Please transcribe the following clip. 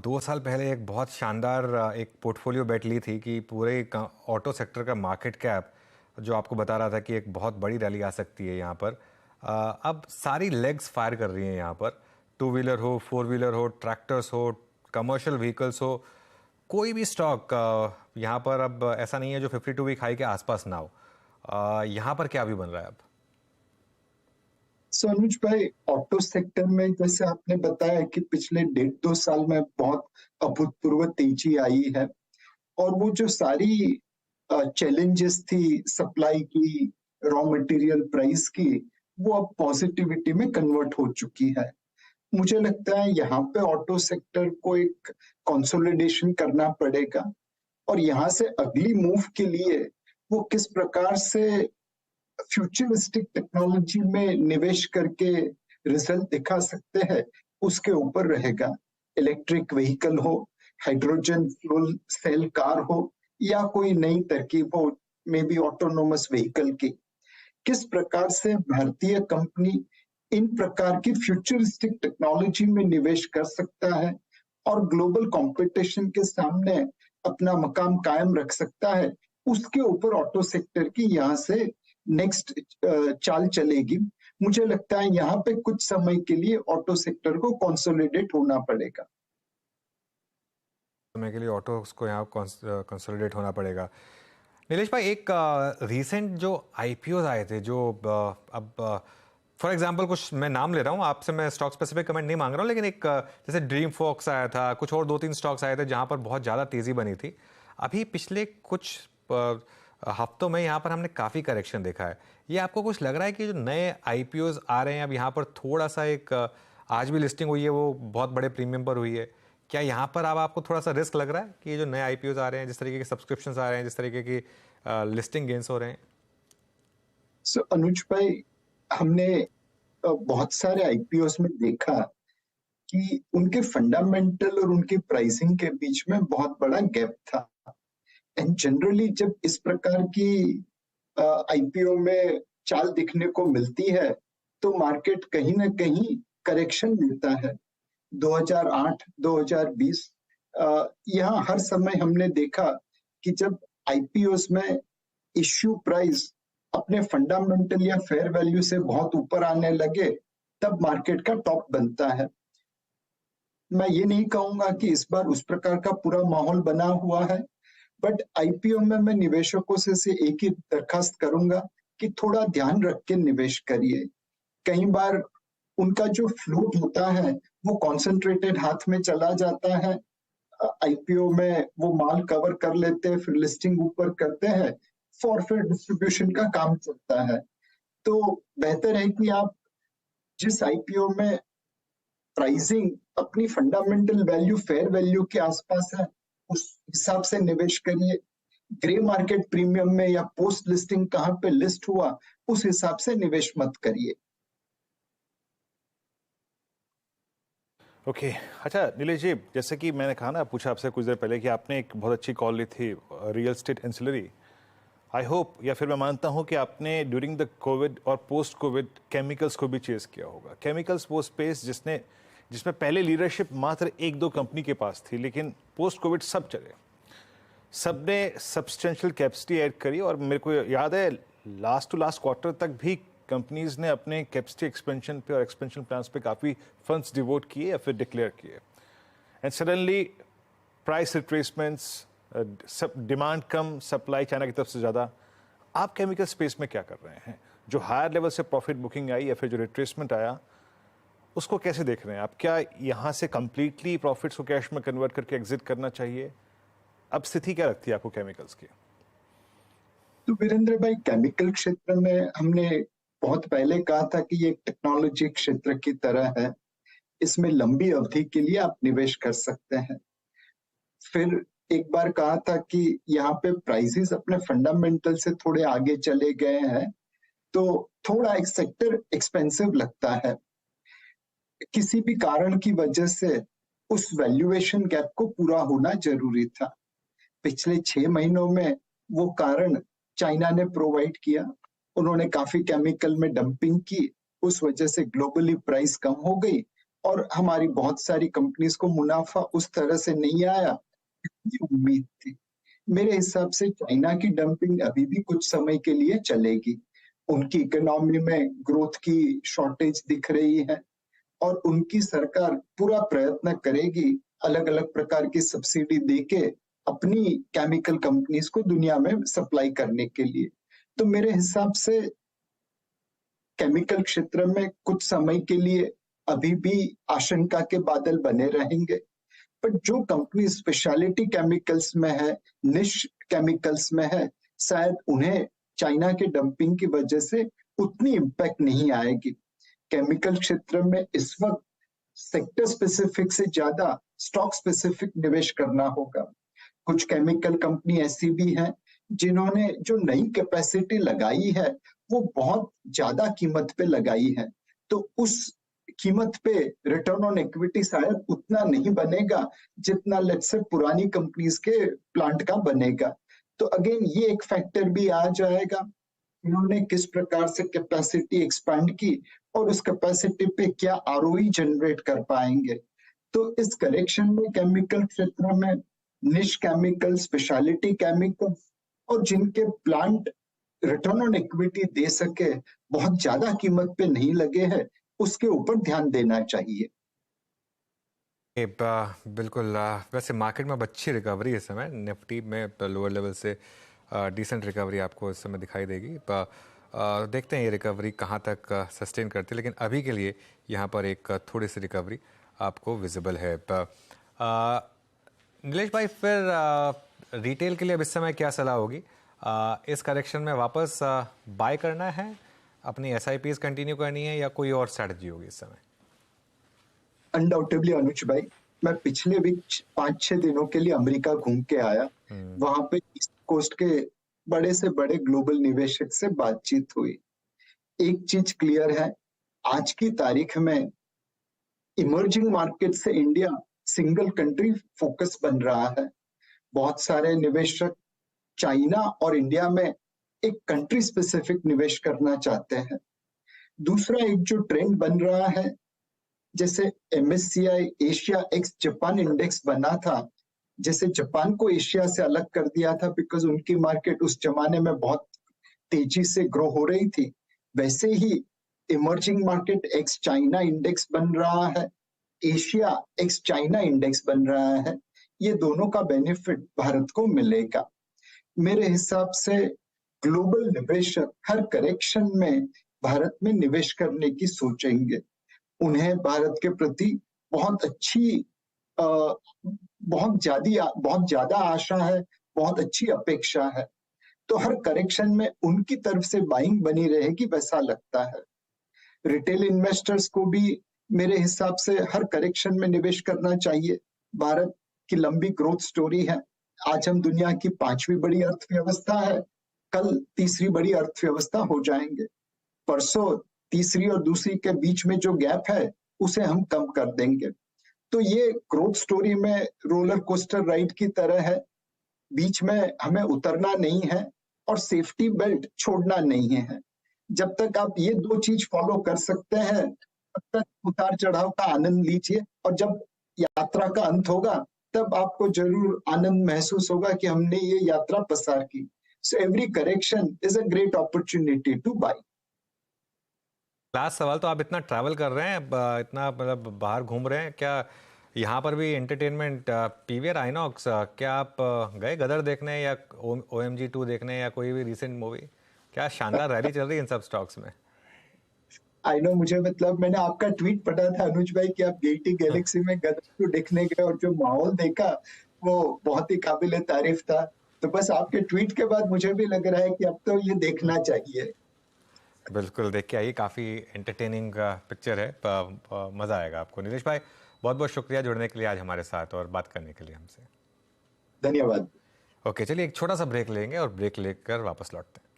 2 साल पहले एक बहुत शानदार एक पोर्टफोलियो बेट ली थी कि पूरे ऑटो सेक्टर का मार्केट कैप जो आपको बता रहा था कि एक बहुत बड़ी रैली आ सकती है यहाँ पर। अब सारी लेग्स फायर कर रही हैं यहाँ पर। टू व्हीलर हो, फोर व्हीलर हो, ट्रैक्टर्स हो, कमर्शियल व्हीकल्स हो, कोई भी स्टॉक यहाँ पर अब ऐसा नहीं है जो 52 वीक हाई के आसपास ना हो। यहाँ पर क्या भी बन रहा है अब? अनुज भाई, ऑटो सेक्टर में जैसे आपने बताया कि पिछले 1.5-2 साल में बहुत अभूतपूर्व तेजी आई है। और वो जो सारी चैलेंजेस थी सप्लाई की, रॉ मटेरियल प्राइस की, वो अब पॉजिटिविटी में कन्वर्ट हो चुकी है। मुझे लगता है यहाँ पे ऑटो सेक्टर को एक कंसोलिडेशन करना पड़ेगा। और यहाँ से अगली मूव के लिए वो किस प्रकार से फ्यूचरिस्टिक टेक्नोलॉजी में निवेश करके रिजल्ट दिखा सकते हैं, उसके ऊपर रहेगा। इलेक्ट्रिक व्हीकल हो, हाइड्रोजन फ्यूल सेल कार हो, या कोई नई तरकीब हो, मे बी ऑटोनोमस व्हीकल की, किस प्रकार से भारतीय कंपनी इन प्रकार की फ्यूचरिस्टिक टेक्नोलॉजी में निवेश कर सकता है और ग्लोबल कंपटीशन के सामने अपना मकाम कायम रख सकता है, उसके ऊपर ऑटो सेक्टर की यहाँ से नेक्स्ट चाल चलेगी। मुझे लगता है यहाँ पे कुछ समय के लिए ऑटो सेक्टर को कंसोलिडेट होना पड़ेगा। समय के लिए ऑटो को यहाँ कंसोलिडेट होना पड़ेगा। नीलेश भाई, एक रीसेंट जो आईपीओ आए थे जो अब फॉर एग्जांपल कुछ मैं नाम ले रहा हूँ आपसे, मैं स्टॉक स्पेसिफिक कमेंट नहीं मांग रहा हूँ, लेकिन एक जैसे ड्रीम फॉक्स आया था, कुछ और 2-3 स्टॉक्स आए थे जहाँ पर बहुत ज़्यादा तेज़ी बनी थी। अभी पिछले कुछ हफ्तों में यहाँ पर हमने काफ़ी करेक्शन देखा है। ये आपको कुछ लग रहा है कि जो नए आईपीओज आ रहे हैं अब यहाँ पर थोड़ा सा एक आज भी लिस्टिंग हुई है वो बहुत बड़े प्रीमियम पर हुई है, क्या यहाँ पर अब आपको थोड़ा सा रिस्क लग रहा है कि ये जो नए आईपीओज आ रहे हैं, जिस तरीके के सब्सक्रिप्शंस आ रहे हैं, जिस तरीके की लिस्टिंग गेन्स हो रहे हैं? अनुज भाई, हमने बहुत सारे आईपीओस में देखा कि उनके फंडामेंटल और उनकी प्राइसिंग के बीच में बहुत बड़ा गैप था। एंड जनरली जब इस प्रकार की आईपीओ में चाल दिखने को मिलती है तो मार्केट कहीं ना कहीं करेक्शन मिलता है। 2008, 2020 यहाँ हर समय हमने देखा कि जब आईपीओस में इश्यू प्राइस अपने फंडामेंटल या फेयर वैल्यू से बहुत ऊपर आने लगे, तब मार्केट का टॉप बनता है। मैं ये नहीं कहूंगा कि इस बार उस प्रकार का पूरा माहौल बना हुआ है, बट आईपीओ में मैं निवेशकों से एक ही दरखास्त करूंगा कि थोड़ा ध्यान रख के निवेश करिए। कई बार उनका जो फ्लोट होता है वो कॉन्सेंट्रेटेड हाथ में चला जाता है। आईपीओ में वो माल कवर कर लेते हैं, फिर लिस्टिंग ऊपर करते हैं, फॉरफेयर डिस्ट्रीब्यूशन का काम चलता है। तो बेहतर है कि आप जिस आईपीओ में प्राइसिंग अपनी फंडामेंटल वैल्यू, फेयर वैल्यू के आसपास है, उस हिसाब से निवेश करिए। ग्रे मार्केट प्रीमियम में या पोस्ट लिस्टिंग कहां पे लिस्ट हुआ, उस हिसाब से निवेश मत करिए। ओके अच्छा नीलेश जी, जैसे कि मैंने कहा ना, पूछा आपसे कुछ देर पहले कि आपने एक बहुत अच्छी कॉल ली थी real estate ancillary. I hope, या फिर मैं मानता हूं कि आपने ड्यूरिंग द कोविड और पोस्ट कोविड केमिकल्स को भी चेस किया होगा। केमिकल्स वो स्पेस जिसमें पहले लीडरशिप मात्र 1-2 कंपनी के पास थी, लेकिन पोस्ट कोविड सब चले, सबने सब्सटेंशियल कैपेसिटी ऐड करी। और मेरे को याद है लास्ट टू लास्ट क्वार्टर तक भी कंपनीज ने अपने कैपेसिटी एक्सपेंशन पे और एक्सपेंशन प्लान्स पे काफ़ी फंड्स डिवोट किए या फिर डिक्लेयर किए। एंड सडनली प्राइस रिट्रेसमेंट्स, सब डिमांड कम, सप्लाई चाइना की तरफ से ज़्यादा। आप केमिकल स्पेस में क्या कर रहे हैं? जो हायर लेवल से प्रॉफिट बुकिंग आई या फिर जो रिट्रेसमेंट आया, उसको कैसे देख रहे हैं आप? क्या यहाँ से कंप्लीटली प्रॉफिट्स को कैश में कन्वर्ट करके एग्जिट करना चाहिए? अब स्थिति क्या लगती है आपको केमिकल्स की? तो वीरेंद्र भाई, केमिकल क्षेत्र में हमने बहुत पहले कहा था कि ये एक टेक्नोलॉजी क्षेत्र की तरह है, इसमें लंबी अवधि के लिए आप निवेश कर सकते हैं। फिर एक बार कहा था कि यहाँ पे प्राइसेस अपने फंडामेंटल से थोड़े आगे चले गए हैं, तो थोड़ा एक सेक्टर एक्सपेंसिव लगता है। किसी भी कारण की वजह से उस वैल्यूएशन गैप को पूरा होना जरूरी था। पिछले 6 महीनों में वो कारण चाइना ने प्रोवाइड किया। उन्होंने काफी केमिकल में डंपिंग की, उस वजह से ग्लोबली प्राइस कम हो गई और हमारी बहुत सारी कंपनीज को मुनाफा उस तरह से नहीं आया जितनी उम्मीद थी। मेरे हिसाब से चाइना की डंपिंग अभी भी कुछ समय के लिए चलेगी। उनकी इकोनॉमी में ग्रोथ की शॉर्टेज दिख रही है और उनकी सरकार पूरा प्रयत्न करेगी अलग अलग प्रकार की सब्सिडी देके अपनी केमिकल कंपनीज को दुनिया में सप्लाई करने के लिए। तो मेरे हिसाब से केमिकल क्षेत्र में कुछ समय के लिए अभी भी आशंका के बादल बने रहेंगे, पर जो कंपनी स्पेशलिटी केमिकल्स में है, निश केमिकल्स में है, शायद उन्हें चाइना के डंपिंग की वजह से उतनी इम्पैक्ट नहीं आएगी। केमिकल क्षेत्र में इस वक्त सेक्टर स्पेसिफिक से ज्यादा स्टॉक स्पेसिफिक निवेश करना होगा। कुछ केमिकल कंपनी ऐसी भी हैं जिन्होंने जो नई कैपेसिटी लगाई है वो बहुत ज्यादा कीमत पे लगाई है, तो उस कीमत पे रिटर्न ऑन इक्विटी शायद उतना नहीं बनेगा जितना लेट्स से पुरानी कंपनीज के प्लांट का बनेगा। तो अगेन ये एक फैक्टर भी आ जाएगा, इन्होंने किस प्रकार से कैपेसिटी एक्सपैंड की और उस कैपेसिटी पे क्या आरओई जनरेट कर पाएंगे। तो इस करेक्शन में केमिकल क्षेत्र में निश केमिकल, स्पेशलिटी केमिकल और जिनके प्लांट रिटर्न ऑन इक्विटी दे सके, बहुत ज्यादा कीमत पे नहीं लगे हैं, उसके ऊपर ध्यान देना चाहिए। बिल्कुल। वैसे मार्केट में अब अच्छी रिकवरी इस समय, निफ्टी में लोअर लेवल से डिसेंट रिकवरी आपको इस समय दिखाई देगी। देखते हैं ये रिकवरी कहाँ तक सस्टेन करती है, लेकिन अभी के लिए यहाँ पर एक थोड़ी सी रिकवरी आपको विजिबल है। नीलेश भाई, फिर रिटेल के लिए अब इस समय क्या सलाह होगी? इस करेक्शन में वापस बाय करना है, अपनी SIPs कंटिन्यू करनी है, या कोई और स्ट्रैटेजी होगी इस समय? अनडाउटेबली अनुज भाई, मैं पिछले वीक 5-6 दिनों के लिए अमेरिका घूम के आया। वहां पे ईस्ट कोस्ट के बड़े से बड़े ग्लोबल निवेशक से बातचीत हुई। एक चीज क्लियर है, आज की तारीख में इमर्जिंग मार्केट से इंडिया सिंगल कंट्री फोकस बन रहा है। बहुत सारे निवेशक चाइना और इंडिया में एक कंट्री स्पेसिफिक निवेश करना चाहते हैं। दूसरा एक जो ट्रेंड बन रहा है, जैसे MSCI Asia x Japan index बना था, जैसे जापान को एशिया से अलग कर दिया था बिकॉज उनकी मार्केट उस जमाने में बहुत तेजी से ग्रो हो रही थी, वैसे ही emerging market ex China index बन रहा है, एशिया एक्स चाइना इंडेक्स बन रहा है। ये दोनों का बेनिफिट भारत को मिलेगा। मेरे हिसाब से ग्लोबल निवेशक हर करेक्शन में भारत में निवेश करने की सोचेंगे। उन्हें भारत के प्रति बहुत अच्छी बहुत ज्यादा आशा है, बहुत अच्छी अपेक्षा है। तो हर करेक्शन में उनकी तरफ से बाइंग बनी रहेगी, वैसा लगता है। रिटेल इन्वेस्टर्स को भी मेरे हिसाब से हर करेक्शन में निवेश करना चाहिए। भारत की लंबी ग्रोथ स्टोरी है। आज हम दुनिया की 5वीं बड़ी अर्थव्यवस्था है, कल तीसरी बड़ी अर्थव्यवस्था हो जाएंगे। परसों तीसरी और दूसरी के बीच में जो गैप है उसे हम कम कर देंगे। तो ये ग्रोथ स्टोरी में रोलर कोस्टर राइड की तरह है, बीच में हमें उतरना नहीं है और सेफ्टी बेल्ट छोड़ना नहीं है। जब तक आप ये 2 चीज फॉलो कर सकते हैं, तब तक उतार चढ़ाव का आनंद लीजिए, और जब यात्रा का अंत होगा तब आपको जरूर आनंद महसूस होगा कि हमने ये यात्रा पसार की। So every correction is a great opportunity to buy. Last सवाल, तो आप इतना ट्रैवल कर रहे हैं, इतना मतलब बाहर घूम रहे हैं, क्या यहाँ पर भी एंटरटेनमेंट PVR आइनॉक्स, क्या आप गए गदर देखने या OMG 2 देखने या कोई भी रिसेंट मूवी? क्या शानदार रैली चल रही है इन सब स्टॉक्स में। आई नो, मुझे मतलब मैंने आपका ट्वीट पढ़ा था अनुज भाई कि आप गेटी गैलेक्सी में गदर को देखने गए और जो माहौल देखा वो बहुत ही काबिल तारीफ था। तो बस आपके ट्वीट के बाद मुझे भी लग रहा है कि अब तो ये देखना चाहिए। बिल्कुल, देख के आइए, काफ़ी एंटरटेनिंग पिक्चर है, मज़ा आएगा आपको। नीलेश भाई, बहुत बहुत शुक्रिया जुड़ने के लिए आज हमारे साथ और बात करने के लिए हमसे। धन्यवाद। ओके, चलिए एक छोटा सा ब्रेक लेंगे और ब्रेक लेकर वापस लौटते हैं।